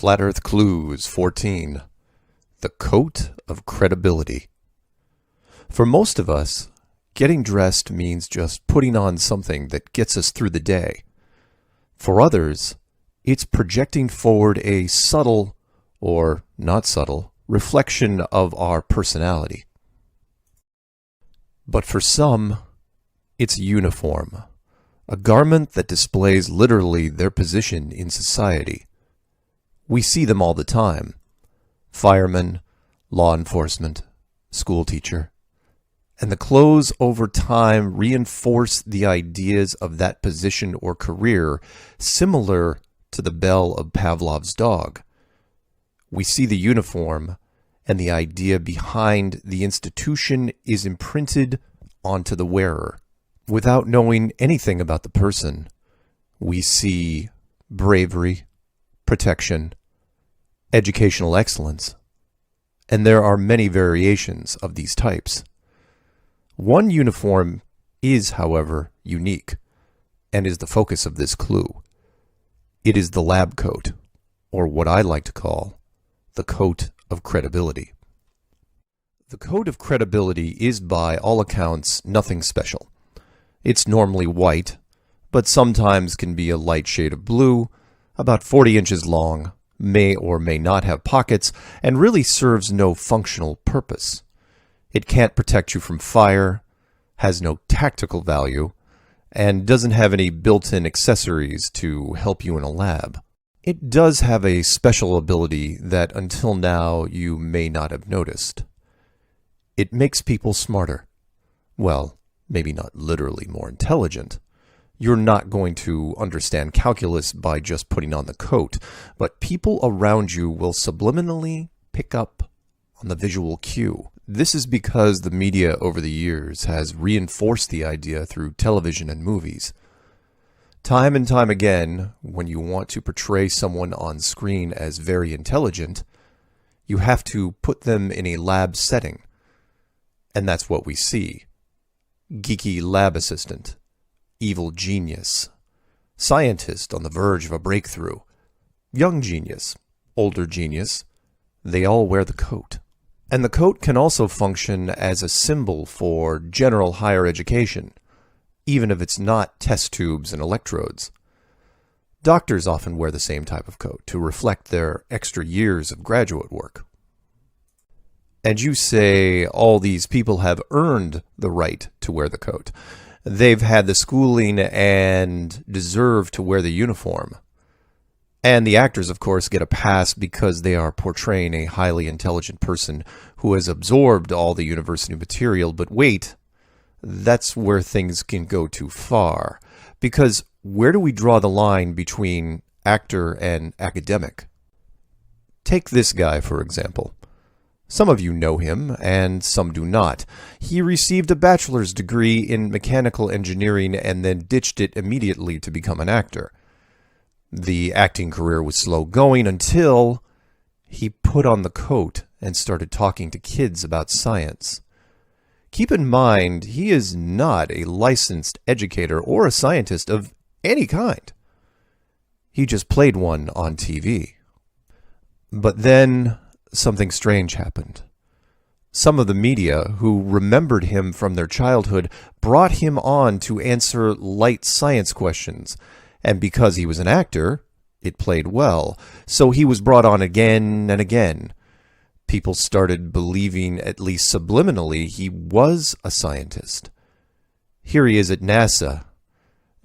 Flat Earth Clues 14. The Coat of Credibility. For most of us, getting dressed means just putting on something that gets us through the day. For others, it's projecting forward a subtle, or not subtle, reflection of our personality. But for some, it's uniform, a garment that displays literally their position in society. We see them all the time. Firemen, law enforcement, school teacher. And the clothes over time reinforce the ideas of that position or career, similar to the bell of Pavlov's dog. We see the uniform, and the idea behind the institution is imprinted onto the wearer. Without knowing anything about the person, we see bravery, protection, educational excellence, and there are many variations of these types. One uniform is, however, unique, and is the focus of this clue. It is the lab coat, or what I like to call the coat of credibility. The coat of credibility is, by all accounts, nothing special. It's normally white, but sometimes can be a light shade of blue, about 40 inches long, may or may not have pockets, and really serves no functional purpose. It can't protect you from fire, has no tactical value, and doesn't have any built-in accessories to help you in a lab. It does have a special ability that until now you may not have noticed. It makes people smarter. Well, maybe not literally more intelligent. You're not going to understand calculus by just putting on the coat, but people around you will subliminally pick up on the visual cue. This is because the media over the years has reinforced the idea through television and movies. Time and time again, when you want to portray someone on screen as very intelligent, you have to put them in a lab setting. And that's what we see. Geeky lab assistant, evil genius, scientist on the verge of a breakthrough, young genius, older genius, they all wear the coat. And the coat can also function as a symbol for general higher education, even if it's not test tubes and electrodes. Doctors often wear the same type of coat to reflect their extra years of graduate work. And you say all these people have earned the right to wear the coat. They've had the schooling and deserve to wear the uniform. And the actors, of course, get a pass because they are portraying a highly intelligent person who has absorbed all the university material. But wait, that's where things can go too far. Because where do we draw the line between actor and academic? Take this guy, for example. Some of you know him, and some do not. He received a bachelor's degree in mechanical engineering and then ditched it immediately to become an actor. The acting career was slow going until he put on the coat and started talking to kids about science. Keep in mind, he is not a licensed educator or a scientist of any kind. He just played one on TV. But then something strange happened. Some of the media, who remembered him from their childhood, brought him on to answer light science questions. And because he was an actor, it played well. So he was brought on again and again. People started believing, at least subliminally, he was a scientist. Here he is at NASA,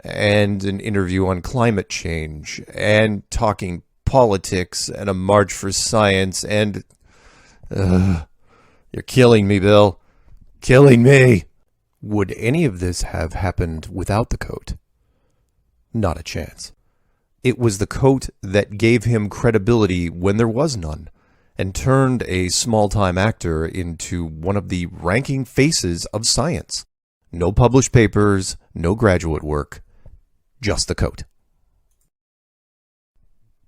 and an interview on climate change, and talking politics, and a march for science, and you're killing me, Bill. Killing me. Would any of this have happened without the coat? Not a chance. It was the coat that gave him credibility when there was none, and turned a small-time actor into one of the ranking faces of science. No published papers, no graduate work, just the coat.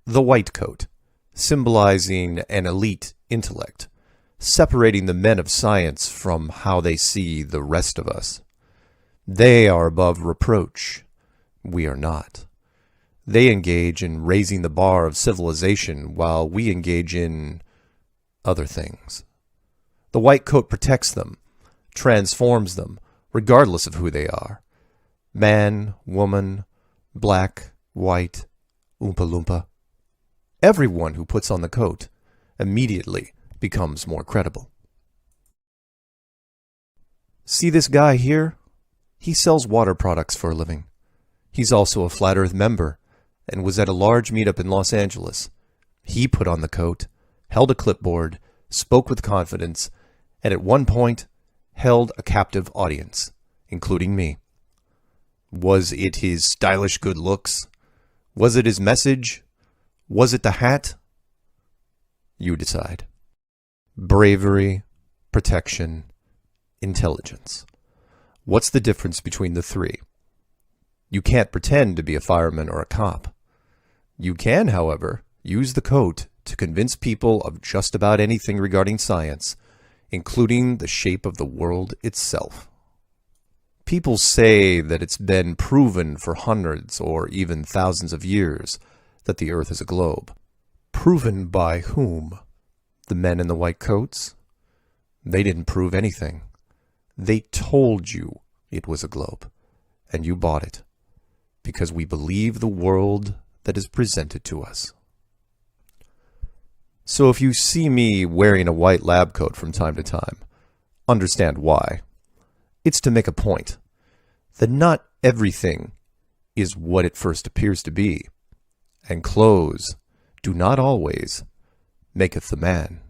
The white coat, symbolizing an elite intellect, separating the men of science from how they see the rest of us. They are above reproach. We are not. They engage in raising the bar of civilization while we engage in other things. The white coat protects them, transforms them, regardless of who they are. Man, woman, black, white, Oompa Loompa. Everyone who puts on the coat immediately becomes more credible. See this guy here? He sells water products for a living. He's also a Flat Earth member and was at a large meetup in Los Angeles. He put on the coat, held a clipboard, spoke with confidence, and at one point held a captive audience, including me. Was it his stylish good looks? Was it his message? Was it the hat? You decide. Bravery, protection, intelligence. What's the difference between the three? You can't pretend to be a fireman or a cop. You can, however, use the coat to convince people of just about anything regarding science, including the shape of the world itself. People say that it's been proven for hundreds or even thousands of years that the Earth is a globe. Proven by whom? The men in the white coats? They didn't prove anything. They told you it was a globe, and you bought it, because we believe the world that is presented to us. So if you see me wearing a white lab coat from time to time, understand why. It's to make a point that not everything is what it first appears to be, and clothes do not always maketh the man.